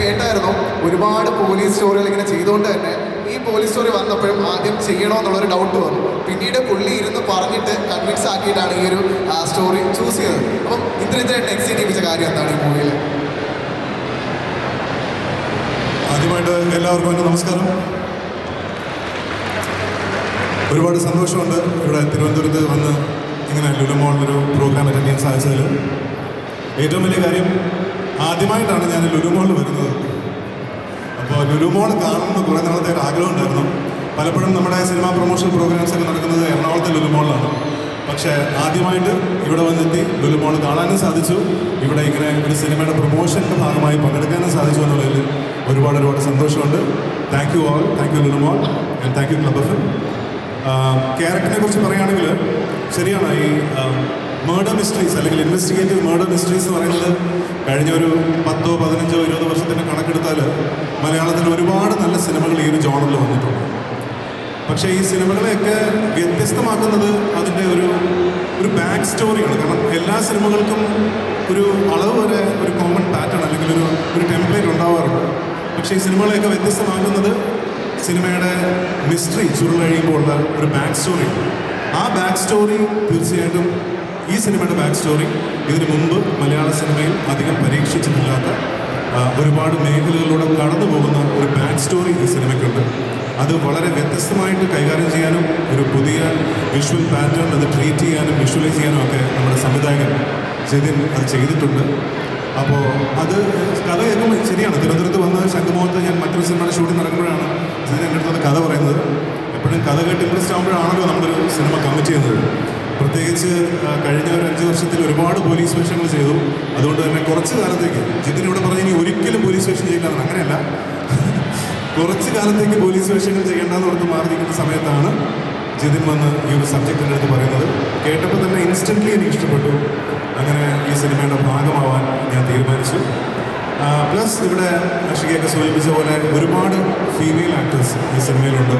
കേട്ടായിരുന്നു ഒരുപാട് പോലീസ് സ്റ്റോറികൾ ഇങ്ങനെ ചെയ്തുകൊണ്ട് തന്നെ ഈ പോലീസ് സ്റ്റോറി വന്നപ്പോഴും ആദ്യം ചെയ്യണമെന്നുള്ളൊരു ഡൗട്ട് വന്നു. പിന്നീട് പുള്ളി ഇരുന്ന് പറഞ്ഞിട്ട് കൺവിൻസ് ആക്കിയിട്ടാണ് ഈ ഒരു സ്റ്റോറി ചൂസ് ചെയ്തത്. അപ്പം ഇത്രയും നെക്സ്റ്റ് ചെയ്യിപ്പിച്ച കാര്യം എന്താണ് ഈ മൂവിയിൽ? ആദ്യമായിട്ട് എല്ലാവർക്കും എൻ്റെ നമസ്കാരം. ഒരുപാട് സന്തോഷമുണ്ട് ഇവിടെ തിരുവനന്തപുരത്ത് വന്ന് ഇങ്ങനെ ലുലു മോളിലൊരു പ്രോഗ്രാം അറ്റൻഡ് ചെയ്യാൻ സാധിച്ചതിൽ. ഏറ്റവും വലിയ കാര്യം, ആദ്യമായിട്ടാണ് ഞാൻ ലുലു മോളിൽ വരുന്നത്. അപ്പോൾ ലുലു മോൾ കാണുമെന്ന് കുറേ നാളത്തെ ഒരു ആഗ്രഹം ഉണ്ടായിരുന്നു. പലപ്പോഴും നമ്മുടെ സിനിമാ പ്രൊമോഷൻ പ്രോഗ്രാംസ് ഒക്കെ നടക്കുന്നത് എറണാകുളത്തെ ലുലു മോളിലാണ്. പക്ഷേ ആദ്യമായിട്ട് ഇവിടെ വന്നെത്തി ലുലു മോൾ കാണാനും സാധിച്ചു. ഇവിടെ ഇങ്ങനെ ഒരു സിനിമയുടെ പ്രൊമോഷൻ്റെ ഭാഗമായി പങ്കെടുക്കാനും സാധിച്ചു എന്നുള്ളതിൽ ഒരുപാട് സന്തോഷമുണ്ട്. Thank you all, thank you Lulu mall and thank you club F. ക്യാരക്ടറിനെ കുറിച്ച് പറയുകയാണെങ്കിൽ ശരിയാണ്, ഈ മേർഡർ മിസ്റ്ററീസ് അല്ലെങ്കിൽ ഇൻവെസ്റ്റിഗേറ്റീവ് മേർഡർ മിസ്റ്ററീസ് എന്ന് പറയുന്നത് കഴിഞ്ഞ ഒരു 10, 15, 20 വർഷത്തിൻ്റെ കണക്കെടുത്താൽ മലയാളത്തിൽ ഒരുപാട് നല്ല സിനിമകൾ ഈ ഒരു ജോണറിൽ വന്നിട്ടുണ്ട്. പക്ഷേ ഈ സിനിമകളെയൊക്കെ വ്യത്യസ്തമാക്കുന്നത് അതിൻ്റെ ഒരു ബാക്ക് സ്റ്റോറിയാണ്. കാരണം എല്ലാ സിനിമകൾക്കും ഒരു അളവ് വരെ ഒരു കോമൺ പാറ്റേൺ അല്ലെങ്കിൽ ഒരു ടെംപ്ലേറ്റ് ഉണ്ടാവാറുണ്ട്. പക്ഷേ ഈ സിനിമകളെയൊക്കെ വ്യത്യസ്തമാക്കുന്നത് സിനിമയുടെ മിസ്റ്ററി ചുരുളഴിയുമ്പോൾ ഉള്ള ഒരു ബാക്ക് സ്റ്റോറി. ആ ബാക്ക് സ്റ്റോറി തീർച്ചയായിട്ടും ഈ സിനിമയുടെ ബാക്ക് സ്റ്റോറി ഇതിനു മുമ്പ് മലയാള സിനിമയിൽ അധികം പരീക്ഷിച്ചിട്ടില്ലാത്ത ഒരുപാട് മേഖലകളിലൂടെ കടന്നു പോകുന്ന ഒരു ബാക്ക് സ്റ്റോറി ഈ സിനിമയ്ക്കുണ്ട്. അത് വളരെ വ്യത്യസ്തമായിട്ട് കൈകാര്യം ചെയ്യാനും ഒരു പുതിയ വിഷ്വൽ പാറ്റേൺ അത് ട്രീറ്റ് ചെയ്യാനും വിഷ്വലൈസ് ചെയ്യാനും ഒക്കെ നമ്മുടെ സംവിധായകൻ ജിതിൻ അത് ചെയ്തിട്ടുണ്ട്. അപ്പോൾ അത് കഥ കേൾക്കുമ്പോൾ ശരിയാണ്. തിരുവനന്തപുരത്ത് വന്ന ശംഖുമുഖത്ത് ഞാൻ മറ്റൊരു സിനിമയുടെ ഷൂട്ടിംഗ് നടക്കുമ്പോഴാണ് ജിതിൻ എൻ്റെ അടുത്ത് കഥ പറയുന്നത്. എപ്പോഴും കഥ കേട്ട് ഇൻട്രസ്റ്റ് ആകുമ്പോഴാണല്ലോ നമ്മളൊരു സിനിമ കമ്മിറ്റ് ചെയ്യുന്നത്. പ്രത്യേകിച്ച് കഴിഞ്ഞ ഒരു 5 വർഷത്തിൽ ഒരുപാട് പോലീസ് വേഷങ്ങൾ ചെയ്തു. അതുകൊണ്ട് തന്നെ കുറച്ച് കാലത്തേക്ക് ജിതിൻ ഇവിടെ പറഞ്ഞ് ഇനി ഒരിക്കലും പോലീസ് വേഷം ചെയ്യില്ല, അങ്ങനെയല്ല, കുറച്ച് കാലത്തേക്ക് പോലീസ് വേഷങ്ങൾ ചെയ്യേണ്ടെന്ന് ഓർത്ത് മാറി നിൽക്കുന്ന സമയത്താണ് ജിതിൻ വന്ന് ഈ ഒരു സബ്ജക്റ്റിൻ്റെ അടുത്ത് പറയുന്നത്. കേട്ടപ്പോൾ തന്നെ ഇൻസ്റ്റൻ്റ്ലി എനിക്ക് ഇഷ്ടപ്പെട്ടു. അങ്ങനെ ഈ സിനിമയുടെ ഭാഗമാവാൻ ഞാൻ തീരുമാനിച്ചു. പ്ലസ് ഇവിടെ അഷികയൊക്കെ സൂചിപ്പിച്ച പോലെ ഒരുപാട് ഫീമെയിൽ ആക്ടേഴ്സ് ഈ സിനിമയിലുണ്ട്.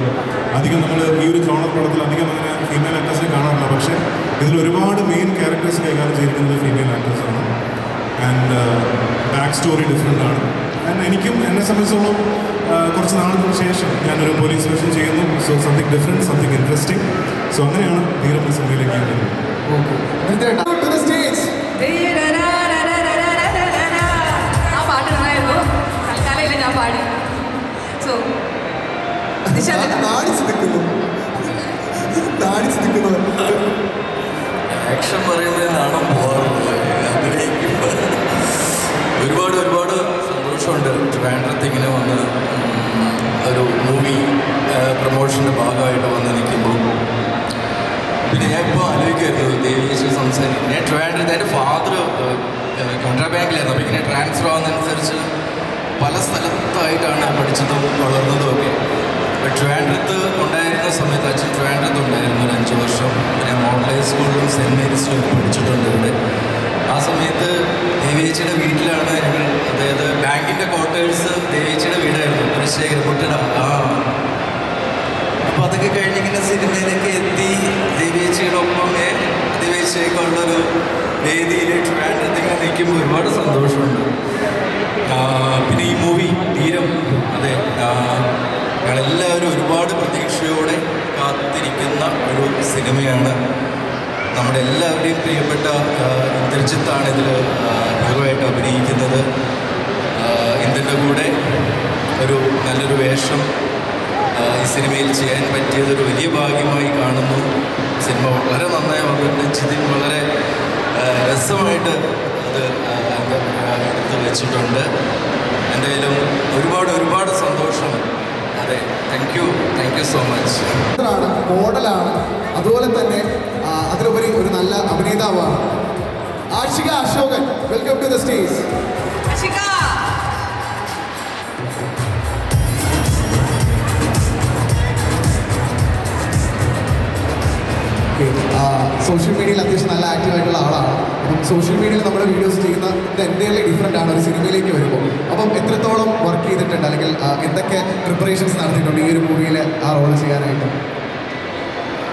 അധികം നമ്മൾ ഈ ഒരു ജോണർ പടത്തിൽ അധികം അങ്ങനെ ഫീമെയിൽ ആക്ടേഴ്സിനെ കാണാറില്ല. പക്ഷേ ഇതിൽ ഒരുപാട് മെയിൻ ക്യാരക്ടേഴ്സ് കൈകാര്യം ചെയ്തിരിക്കുന്നത് ഫീമെയിൽ ആക്ടേഴ്സാണ്. ആൻഡ് ബാക്ക് സ്റ്റോറി ഡിഫറെൻ്റ് ആണ്. ആൻഡ് എനിക്കും എന്നെ സംബന്ധിച്ചോളം കുറച്ച് നാളുകൾക്ക് ശേഷം ഞാനൊരു പോലീസ് വേഷം ചെയ്യുന്നു. So something different, something interesting. So അങ്ങനെയാണ് ധീരം സിനിമയിലേക്ക് ഞാൻ വരുന്നത്. ആക്ഷൻ പറയുന്നതിനാണ് പോകാറുള്ളത്. അഭിനയിക്കുമ്പോൾ ഒരുപാട് സന്തോഷമുണ്ട്. ട്രിവാൻഡ്രത്ത് ഇങ്ങനെ വന്ന് ഒരു മൂവി പ്രൊമോഷൻ്റെ ഭാഗമായിട്ട് വന്ന് നിൽക്കുമ്പോൾ. പിന്നെ ഞാൻ ഇപ്പോൾ ആലോചിക്കുമായിരുന്നു ദേവിയേശു സംസാരിക്കും. ഞാൻ ട്രിവാൻഡ്രത്ത് എൻ്റെ ഫാദർ കാനറ ബാങ്കിലായിരുന്നു. അപ്പോൾ ഇങ്ങനെ ട്രാൻസ്ഫർ ആവുന്നതനുസരിച്ച് പല സ്ഥലത്തായിട്ടാണ് പഠിച്ചതും വളർന്നതും ഒക്കെ. അപ്പോൾ ട്രിവാൻഡ്രത്ത് ഉണ്ടായിരുന്ന സമയത്ത് അച്ഛൻ ട്രിവാൻഡ്രത്ത് ഉണ്ടായിരുന്നു ഒരു 5 വർഷം. ഞാൻ മോഡൽ സ്കൂളിലും സെൻറ്റ് മേരീസിലും പഠിച്ചിട്ടുണ്ട് ഇവിടെ. ആ സമയത്ത് ദേവിയേച്ചിയുടെ വീട്ടിലാണ് ഞങ്ങൾ, അതായത് ബാങ്കിൻ്റെ ക്വാർട്ടേഴ്സ് ദേവിയേച്ചിയുടെ വീടായിരുന്നു, പുരശേഖരപുട്ടട. അപ്പോൾ അതൊക്കെ കഴിഞ്ഞിങ്ങനെ സിനിമയിലേക്ക് എത്തി ദേവിയേച്ചിയുടെ ഒപ്പം ദേവിയേച്ചിയൊക്കെ ഉള്ളൊരു വേദിയിൽ ട്രിവാൻഡ്രത്ത് ഇങ്ങനെ നിൽക്കുമ്പോൾ ഒരുപാട് സന്തോഷമുണ്ട്. പിന്നെ ഈ മൂവി ധീരം, അതെ, ഞങ്ങളെല്ലാവരും ഒരുപാട് പ്രതീക്ഷയോടെ കാത്തിരിക്കുന്ന ഒരു സിനിമയാണ്. നമ്മുടെ എല്ലാവരുടെയും പ്രിയപ്പെട്ട ഇന്ദ്രജിത്താണ് ഇതിൽ ഹീറോയായിട്ട് അഭിനയിക്കുന്നത്. ഇന്ദൻ്റെ കൂടെ ഒരു നല്ലൊരു വേഷം ഈ സിനിമയിൽ ചെയ്യാൻ പറ്റിയതൊരു വലിയ ഭാഗ്യമായി കാണുന്നു. സിനിമ വളരെ നന്നായി വന്നിട്ട് ജിതിൻ വളരെ രസമായിട്ട് അത് എടുത്ത് വെച്ചിട്ടുണ്ട്. എന്തായാലും ഒരുപാട് സന്തോഷം. അതെ, താങ്ക് യു സോ മച്ച്. മോഡലാണ്, അതുപോലെ തന്നെ അതിലുപരി ഒരു നല്ല അഭിനേതാവാണ്. Ashika Ashokan, welcome to the stage. Social മീഡിയയിൽ അത്യാവശ്യം നല്ല ആക്റ്റീവായിട്ടുള്ള ആളാണ്. അപ്പം സോഷ്യൽ മീഡിയയിൽ നമ്മുടെ വീഡിയോസ് ചെയ്യുന്ന എൻ്റയർലി ഡിഫറെൻ്റ് ആണ് ഒരു സിനിമയിലേക്ക് വരുമ്പോൾ. അപ്പം എത്രത്തോളം വർക്ക് ചെയ്തിട്ടുണ്ട്, അല്ലെങ്കിൽ എന്തൊക്കെ പ്രിപ്പറേഷൻസ് നടത്തിയിട്ടുണ്ട് ഈ ഒരു മൂവിയിൽ ആ റോൾ ചെയ്യാനായിട്ട്?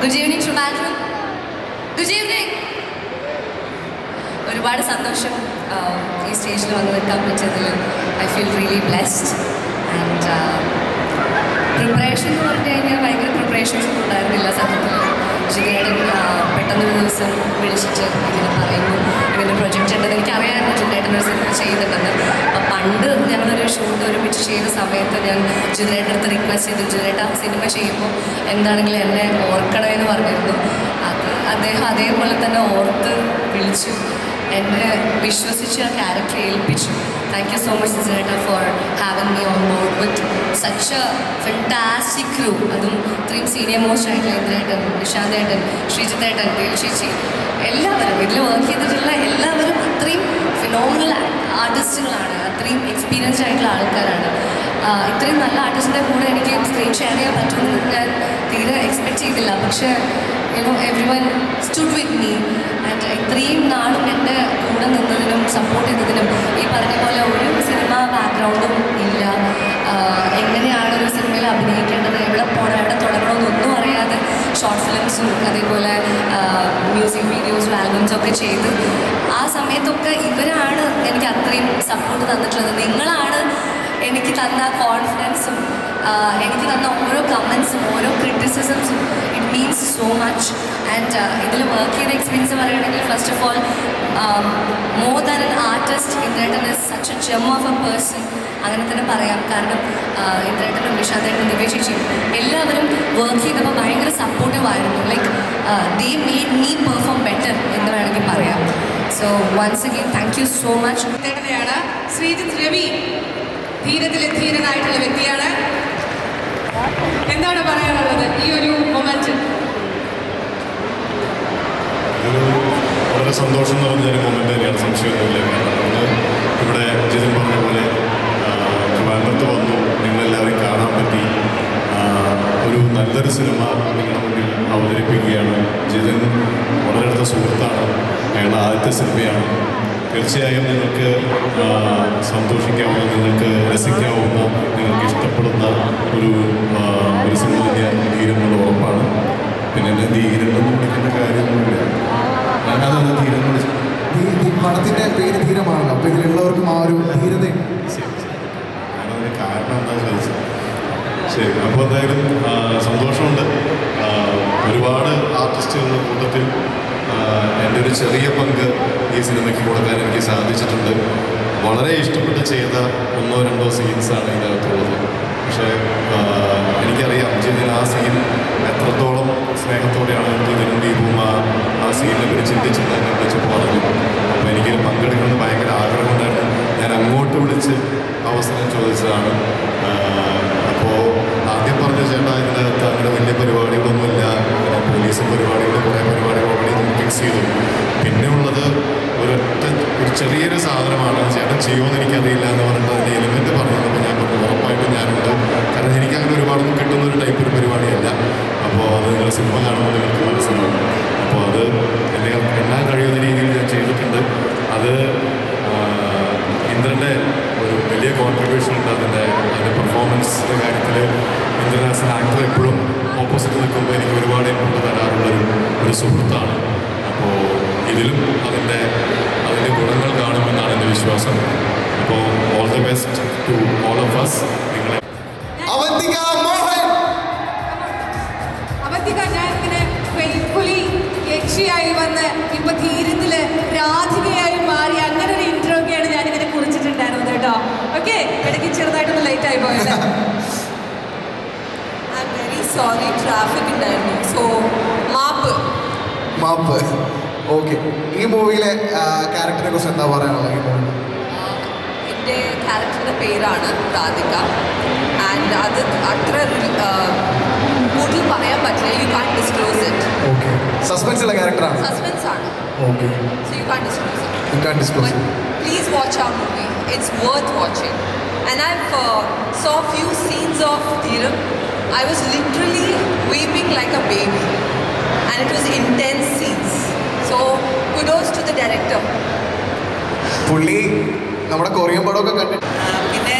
Good evening, Trivandrum. Good evening. ഒരുപാട് സന്തോഷം ഈ സ്റ്റേജിൽ വന്ന് നിൽക്കാൻ പറ്റിയതിൽ. I feel really blessed. And preparation എന്ന് പറഞ്ഞു കഴിഞ്ഞാൽ ഭയങ്കര പ്രിപ്പറേഷൻസ് ഒന്നും ഉണ്ടായിരുന്നില്ല സത്യത്തിൽ. ജിഗേടൻ പെട്ടെന്നൊരു ദിവസം വിളിച്ചിട്ട് ഇങ്ങനെ പറയുന്നു ഇങ്ങനെ പ്രൊജക്റ്റ് ഉണ്ടെന്ന്. എനിക്കറിയാമായിരുന്നു ജിഗേട്ടൻ ഒരു സിനിമ ചെയ്യുന്നുണ്ടെന്ന്. അപ്പം പണ്ട് ഞങ്ങളൊരു ഷൂട്ട് ഒരുമിച്ച് ചെയ്യുന്ന സമയത്ത് ഞാൻ ജിഗേട്ടൻ്റെ അടുത്ത് റിക്വസ്റ്റ് ചെയ്തു, ജിഗേട്ട സിനിമ ചെയ്യുമ്പോൾ എന്താണെങ്കിലും എന്നെ ഓർക്കണമെന്ന് പറഞ്ഞിരുന്നു. അദ്ദേഹം അതേപോലെ തന്നെ ഓർത്ത് വിളിച്ചു, എന്നെ വിശ്വസിച്ച് ആ ക്യാരക്ടർ ഏൽപ്പിച്ചു. താങ്ക് യു സോ മച്ച് ജിഗേട്ട for having me on board with such a fantastic crew. അതും ഇത്രയും സീനിയർ മോസ്റ്റ് ആയിട്ടുള്ള ഇന്ദ്രേട്ടൻ, നിഷാന്തേട്ടൻ, ശ്രീജിത്തേട്ടൻ, ചേച്ചി, എല്ലാവരും ഇതിൽ വർക്ക് ചെയ്തിട്ടുള്ള എല്ലാവരും അത്രയും ഫിനോമിനൽ ആർട്ടിസ്റ്റുകളാണ്, അത്രയും എക്സ്പീരിയൻസ്ഡ് ആയിട്ടുള്ള ആൾക്കാരാണ്. ഇത്രയും നല്ല ആർട്ടിസ്റ്റിൻ്റെ കൂടെ എനിക്ക് സ്ക്രീൻ ഷെയർ ചെയ്യാൻ പറ്റുമെന്ന് ഞാൻ തീരെ എക്സ്പെക്റ്റ് ചെയ്തില്ല. പക്ഷേ every one stood with me. And ഇത്രയും നാളും എൻ്റെ കൂടെ നിന്നതിനും സപ്പോർട്ട് ചെയ്തതിനും ഈ പറഞ്ഞ പോലെ ഒരു സിനിമ ബാക്ക്ഗ്രൗണ്ടും ഇല്ല. എങ്ങനെയാണ് ഒരു സിനിമയിൽ അഭിനയിക്കേണ്ടത്, എവിടെ പോകണം, എവിടെ തുടങ്ങണമെന്നൊന്നും അറിയാതെ ഷോർട്ട് ഫിലിംസും അതേപോലെ മ്യൂസിക് വീഡിയോസും ആൽബംസും ഒക്കെ ചെയ്ത് ആ സമയത്തൊക്കെ ഇവരാണ് എനിക്ക് അത്രയും സപ്പോർട്ട് തന്നിട്ടുള്ളത്. നിങ്ങളാണ് എനിക്ക് തന്ന കോൺഫിഡൻസും എനിക്ക് തന്ന ഓരോ കമൻസും ഓരോ ക്രിറ്റിസിസംസും. It means so much. And ഇതിൽ വർക്ക് ചെയ്ത എക്സ്പീരിയൻസ് പറയുകയാണെങ്കിൽ first of all more than an artist ഇന്ദ്രേട്ടൻ is such a gem of a person അങ്ങനെ തന്നെ പറയാം. കാരണം ഇന്ദ്രേട്ടനും നിഷാന്തേട്ടനും നിവേശ് ചേച്ചിയും എല്ലാവരും വർക്ക് ചെയ്തപ്പോൾ ഭയങ്കര സപ്പോർട്ടീവ് ആയിരുന്നു. Like they made me perform better എന്ന് വേണമെങ്കിൽ പറയാം. So once again thank you so much. ാണ് ശ്രീജിത്ത് രവി. ധീരത്തിലെ ധീരനായിട്ടുള്ള വ്യക്തിയാണ്. എന്താണ് പറയാനുള്ളത് ഈ ഒരു മൊമെന്റ്? ഇതൊരു വളരെ സന്തോഷം നിറഞ്ഞൊരു മൊമെൻ്റ് തന്നെയാണ്, സംശയമൊന്നുമില്ല. കാരണം ഇവിടെ ജിതിൻ പറഞ്ഞ പോലെ ട്രിവാൻഡ്രത്ത് വന്നു, നിങ്ങളെല്ലാവരും കാണാൻ പറ്റി. ഒരു നല്ലൊരു സിനിമ നിങ്ങളുടെ മുന്നിൽ അവതരിപ്പിക്കുകയാണ്. ജിതിൻ വളരെ അടുത്ത സുഹൃത്താണ്, അയാളുടെ ആദ്യത്തെ സിനിമയാണ്. തീർച്ചയായും നിങ്ങൾക്ക് സന്തോഷിക്കാവുന്ന, നിങ്ങൾക്ക് രസിക്കാവുന്ന, നിങ്ങൾക്ക് ഇഷ്ടപ്പെടുന്ന ഒരു സിനിമ തന്നെയാണ് ധീരനുള്ള ഉറപ്പാണ്. പിന്നെ എന്നെ ധീരനെന്ന് വിളിക്കേണ്ട കാര്യമൊന്നുമില്ല, ഞാനത് ധീരം വിളിച്ചു. പടത്തിൻ്റെ പേര് ധീരമാണല്ലോ, അപ്പോൾ ഇതിലുള്ളവർക്കും ആ ഒരു ധീരത. ഞാനതിന് കാരണം എന്താണെന്ന് ചോദിച്ചത്. ശരി, അപ്പോൾ എന്തായാലും സന്തോഷമുണ്ട്. ഒരുപാട് ആർട്ടിസ്റ്റുകളുടെ കൂട്ടത്തിൽ എൻ്റെ ഒരു ചെറിയ പങ്ക് ഈ സിനിമയ്ക്ക് കൊടുക്കാൻ എനിക്ക് സാധിച്ചിട്ടുണ്ട്. വളരെ ഇഷ്ടപ്പെട്ട് ചെയ്ത 1-2 സീൻസാണ് ഇതിനകത്തുള്ളത്. പക്ഷേ എനിക്കറിയാം ജിതിന് ആ സീൻ എത്രത്തോളം സ്നേഹത്തോടെയാണ് ജിതിനും ദീപവും ആ സീനിനെ പറ്റി ചിന്തിച്ചത് എന്നെ വിളിച്ച് പറഞ്ഞു. അപ്പോൾ എനിക്ക് പങ്കെടുക്കണമെന്ന് ഭയങ്കര ആഗ്രഹമുണ്ടായിരുന്നു. ഞാൻ അങ്ങോട്ട് വിളിച്ച് അവസരം ചോദിച്ചതാണ്. അപ്പോൾ ആദ്യം പറഞ്ഞ ചേട്ടാ ഇതിനകത്ത് അങ്ങനെ വലിയ പരിപാടികളൊന്നുമില്ല, പോലീസും പരിപാടികൾ, കുറേ പരിപാടികൾ ഓൾറെഡി ഫിക്സ് ചെയ്തു. പിന്നെ ഉള്ളത് ഒരു ചെറിയൊരു സാധനമാണ്, ചേട്ടൻ ചെയ്യുമെന്ന് എനിക്കറിയില്ല എന്ന് പറഞ്ഞിട്ട് അതിൻ്റെ എലിമെൻറ്റ് പറഞ്ഞപ്പോൾ ഞാൻ പറഞ്ഞു ഉറപ്പായിട്ടും ഞാനുണ്ട്. കാരണം എനിക്കങ്ങനെ ഒരുപാടൊന്നും കിട്ടുന്ന ഒരു ടൈപ്പ് ഒരു പരിപാടിയല്ല. അപ്പോൾ അത് നിങ്ങൾ സിനിമ കാണുമ്പോൾ നിങ്ങൾക്ക് മനസ്സിലാവും. അപ്പോൾ അത് എന്നാൽ കഴിയുന്ന രീതിയിൽ ഞാൻ ചെയ്തിട്ടുണ്ട്. അത് ഇന്ദ്രൻ്റെ ഒരു വലിയ കോൺട്രിബ്യൂഷൻ ഉണ്ട് അതിൻ്റെ പെർഫോമൻസിൻ്റെ കാര്യത്തിൽ. ഇന്ദ്രൻ ആസ് എൻ ആക്ടർ എപ്പോഴും ഓപ്പോസിറ്റ് നിൽക്കുമ്പോൾ എനിക്ക് ഒരുപാട് ഇൻപുട്ട് തരാറുള്ളൊരു സുഹൃത്താണ്. അപ്പോൾ ഇതിലും അതിൻ്റെ ഗുണങ്ങൾ കാണുമെന്നാണ് എൻ്റെ വിശ്വാസം. അപ്പോൾ all the best to all of us. നിങ്ങളെ അവന്തിക മോഹൻ. അവന്തിക, ഞാൻ ഇങ്ങനെ ഫെയ്ത്ത്ഫുള്ളി യക്ഷിയായി വന്ന് ഇപ്പൊ ധീരത്തില് രാധികയായി മാറി അങ്ങനെ ഒരു ഇൻട്രോ ഒക്കെയാണ് ഞാനിങ്ങനെ കുറിച്ചിട്ടുണ്ടായിരുന്നത് കേട്ടോ. ഓക്കെ, ഇടയ്ക്ക് ചെറുതായിട്ടൊന്ന് ലേറ്റ് ആയി പോയത്. I am very sorry, traffic ഉണ്ടായിരുന്നു. സോ മാപ്പ്. ഓക്കെ, ഈ മൂവിയിലെ ക്യാരക്ടറിനെ കുറിച്ച് എന്താ പറയാനുള്ളത്? ഈ മൂവി എൻ്റെ ക്യാരക്ടറിൻ്റെ പേരാണ് രാധിക. ആൻഡ് അത് അത്ര കൂടുതൽ പറയാൻ പറ്റില്ല. You can't disclose it. Okay, suspense ഉള്ള ക്യാരക്ടറാണ്. സസ്പെൻസ് ആണ്. Okay, so you can't disclose it. You can't disclose. Please watch our movie. It's worth watching. And I've saw few scenes of Dhiram. I was literally weeping like a baby. And it was intense scenes. So kudos to the director. പുള്ളി നമ്മുടെ Korean പടമൊക്കെ കണ്ടിട്ട് പിന്നെ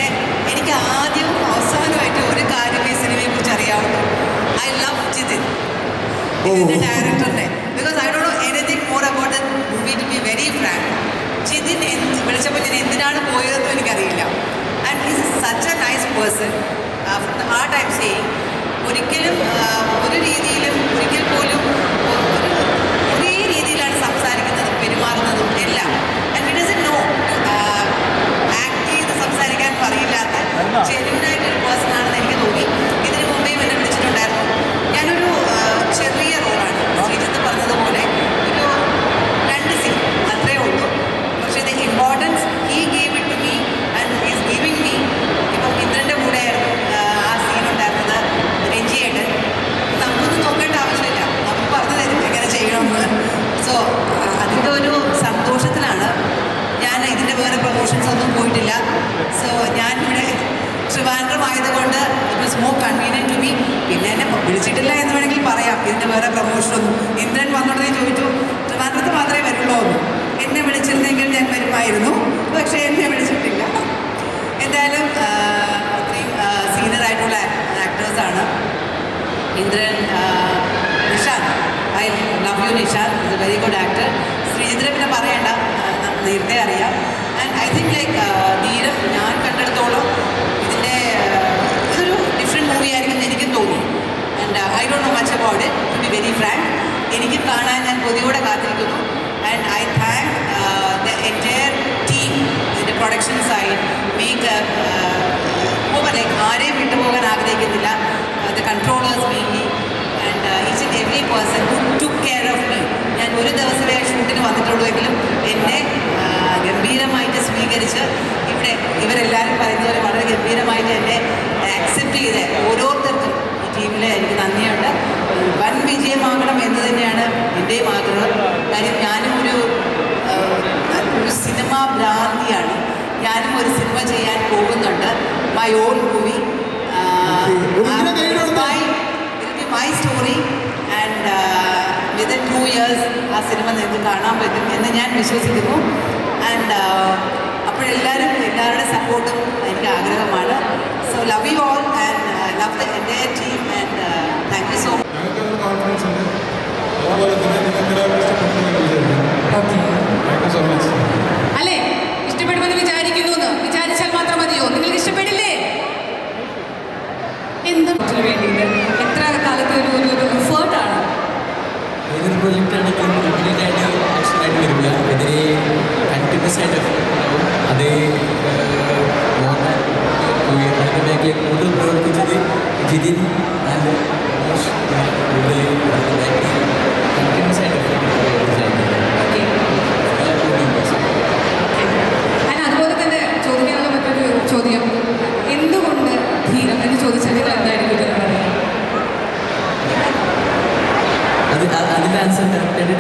എനിക്ക് ആദ്യം അവസാനമായിട്ട് ഒരു കാര്യം ഈ സിനിമയെ കുറിച്ച് അറിയാവുള്ളൂ. ഐ ലവ് ജിതിൻ, ഇതിൻ്റെ ഡയറക്ടറിനെ. Because I don't know anything more about the movie to be very frank. Jithin വിളിച്ചപ്പോൾ ഞാൻ എന്തിനാണ് പോയതെന്നും എനിക്കറിയില്ല. And is such a nice person. From the heart I am saying. ഒരിക്കലും ഒരു രീതിയിലും ഒരിക്കൽ പോലും ഒരേ രീതിയിലാണ് സംസാരിക്കുന്നതും പെരുമാറുന്നതും എല്ലാം. And it doesn't know act ചെയ്ത് സംസാരിക്കാൻ പറയില്ലാത്ത ജെന്യൂനായിട്ടൊരു പേഴ്സൺ ആണെന്ന് എനിക്ക് തോന്നി. ഇതിനു മുമ്പേ എന്നെ വിളിച്ചിട്ടുണ്ടായിരുന്നു. ഞാനൊരു ചെറിയ റോളാണ്, ശ്രീജിത്ത് പറഞ്ഞതുപോലെ ഒരു 2 സീൻ അത്രേ ഉള്ളൂ. പക്ഷേ the importance he gave it to me and is giving me. ഇപ്പം ഇന്ദ്രൻ്റെ കൂടെ ആയിരുന്നു ആ സീൻ ഉണ്ടായിരുന്നത്, രഞ്ജിയേട്ടൻ. നമുക്കൊന്നും നോക്കേണ്ട ആവശ്യമില്ല, നമുക്ക് പറഞ്ഞു തരും എങ്ങനെ ചെയ്യണമെന്ന്. സോ അതിൻ്റെ ഒരു സന്തോഷത്തിലാണ്. ഞാൻ ഇതിൻ്റെ വേറെ പ്രൊമോഷൻസ് ഒന്നും പോയിട്ടില്ല. സോ ഞാനിവിടെ ട്രിവാൻഡ്രമായതുകൊണ്ട് it was more convenient to me. പിന്നെ എന്നെ വിളിച്ചിട്ടില്ല എന്ന് വേണമെങ്കിൽ പറയാം, ഇതിൻ്റെ വേറെ പ്രൊമോഷനൊന്നും. ഇന്ദ്രൻ വന്നോടനെ ചോദിച്ചു ട്രിവാൻഡ്രത്ത് മാത്രമേ വരുള്ളൂ എന്ന്. എന്നെ വിളിച്ചിരുന്നെങ്കിൽ ഞാൻ വരുമായിരുന്നു, പക്ഷേ എന്നെ വിളിച്ചിട്ടില്ല. എന്തായാലും അത്രയും സീനിയറായിട്ടുള്ള ആക്ടേഴ്സാണ്. Indran, Nishanth, I love you Nishanth, is a very good actor. ശ്രീജിത്തിനെ പിന്നെ പറയണ്ട, നേരത്തെ അറിയാം. And I think like Dheeram ഞാൻ കണ്ടെടുത്തോളം ഇതൊരു ഡിഫറെൻറ്റ് മൂവി ആയിരിക്കും എന്ന് എനിക്കും തോന്നി. And I don't know much about it, to be very frank. എനിക്ക് കാണാൻ ഞാൻ കൊതിയോടെ കാത്തിരിക്കുന്നു. And I thank the entire team, ഇതിൻ്റെ പ്രൊഡക്ഷൻ സൈഡ്, മേക്കപ്പ്, ലൈക്ക് ആരെയും വിട്ടുപോകാൻ ആഗ്രഹിക്കുന്നില്ല. The controllers mainly and each and every person who took care of me. ഞാൻ ഒരു ദിവസമേ ഷൂട്ടിന് വന്നിട്ടുള്ളൂവെങ്കിലും എന്നെ ഗംഭീരമായിട്ട് സ്വീകരിച്ച് ഇവിടെ ഇവരെല്ലാവരും പറയുന്ന പോലെ വളരെ ഗംഭീരമായിട്ട് എന്നെ ആക്സെപ്റ്റ് ചെയ്ത് ഓരോരുത്തർക്കും ഈ ടീമിൽ എനിക്ക് നന്ദിയുണ്ട്. വൻ വിജയമാകണം എന്ന് തന്നെയാണ് എൻ്റെയും ആഗ്രഹം. കാര്യം ഞാനും ഒരു സിനിമ ഭ്രാന്തിയാണ്. ഞാനും ഒരു സിനിമ ചെയ്യാൻ പോകുന്നുണ്ട്, my own movie. My story and within 2 years ആ സിനിമ നിങ്ങൾക്ക് കാണാൻ പറ്റും എന്ന് ഞാൻ വിശ്വസിക്കുന്നു. ആൻഡ് എല്ലാവരുടെ സപ്പോർട്ടും എനിക്ക് ആഗ്രഹമാണ്. So love you all and love the entire team and thank you so much. ഞങ്ങൾക്കൊരു കോൺഫിഡൻസ് ഉണ്ട്. അതുപോലെ തന്നെ നിങ്ങൾക്ക് ഇഷ്ടപ്പെടുമെന്ന് വിചാരിക്കുന്നു. Thank you so much. അല്ലേ, ഇഷ്ടപ്പെടുമെന്ന് വിചാരിക്കുന്നു എന്ന് വിചാരിച്ചാൽ മാത്രം മതിയോ? നിങ്ങൾക്ക് ഇഷ്ടപ്പെടില്ലേ? എന്താ വേണ്ടിയിട്ട് എത്ര കാലത്തെ ഒരു എഫേർട്ടാണ്. ഏതൊരു പ്രൊജക്റ്റ് ആണെങ്കിലും കംപ്ലീറ്റ് ആയിട്ട് ആക്ഷനായിട്ട് വരില്ല, ഇതിന് കണ്ടിന്യൂസ് ആയിട്ട് ഉണ്ടാവും. അത് അതിൻ്റെ ബാക്കിൽ കൂടുതൽ പ്രവർത്തിച്ചത് ജിതിൻ ആൻഡ് കൂടുതൽ കണ്ടിന്യൂസ് ആയിട്ട് അതുപോലെ തന്നെ ചോദിക്കാനുള്ള മറ്റൊരു ചോദ്യം, എന്തുകൊണ്ട് ധീരം എന്ന് ചോദിച്ചാൽ നിങ്ങൾ എന്തായിരിക്കും ഇതിന് പറയുക? അതിൻ്റെ ആൻസർ കറക്റ്റായിട്ട്